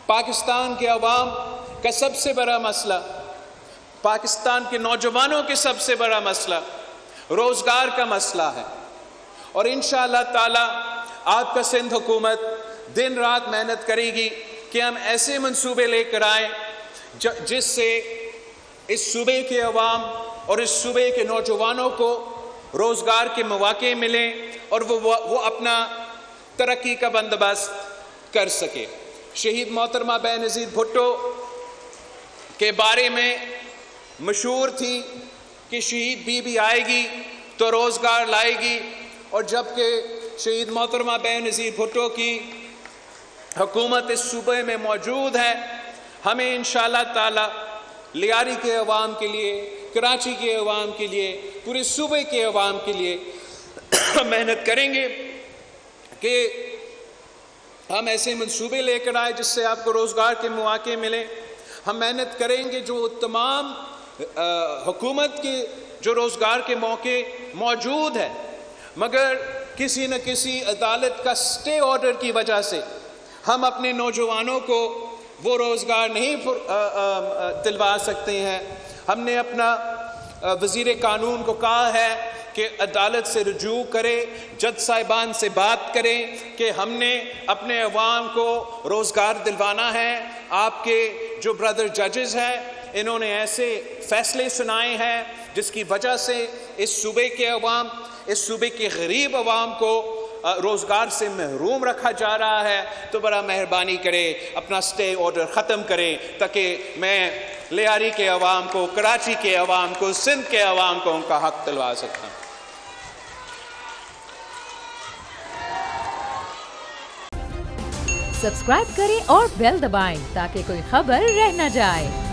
पाकिस्तान के अवाम का सबसे बड़ा मसला, पाकिस्तान के नौजवानों के सबसे बड़ा मसला रोज़गार का मसला है। और इंशाअल्लाह ताला आपका सिंध हुकूमत दिन रात मेहनत करेगी कि हम ऐसे मंसूबे लेकर आए जिससे इस सूबे के अवाम और इस सूबे के नौजवानों को रोज़गार के मौके मिलें और वो अपना तरक्की का बंदोबस्त कर सके। शहीद मोहतरमा बेनज़ीर भुट्टो के बारे में मशहूर थी कि शहीद बीबी आएगी तो रोज़गार लाएगी, और जबकि शहीद मोहतरमा बेनज़ीर भुट्टो की हुकूमत इस सूबे में मौजूद है, हमें इंशाअल्लाह ताला लियारी के अवाम के लिए, कराची के अवाम के लिए, पूरे सूबे के अवाम के लिए मेहनत करेंगे कि हम ऐसे मंसूबे लेकर आए जिससे आपको रोज़गार के मौके मिले। हम मेहनत करेंगे जो तमाम हुकूमत के जो रोज़गार के मौके मौजूद है, मगर किसी न किसी अदालत का स्टे ऑर्डर की वजह से हम अपने नौजवानों को वो रोज़गार नहीं दिलवा सकते हैं। हमने अपना वज़ीर कानून को कहा है कि अदालत से रुजू करें, जज साहिबान से बात करें कि हमने अपने अवाम को रोज़गार दिलवाना है। आपके जो ब्रदर जजेस हैं इन्होंने ऐसे फ़ैसले सुनाए हैं जिसकी वजह से इस सूबे के अवाम, इस सूबे के गरीब अवाम को रोज़गार से महरूम रखा जा रहा है। तो बड़ा मेहरबानी करें अपना स्टे ऑर्डर ख़त्म करें ताकि मैं लियारी के अवाम को, कराची के अवाम को, सिंध के अवाम को उनका हक़ दिलवा सकता हूँ। सब्सक्राइब करें और बेल दबाएं ताकि कोई खबर रह न जाए।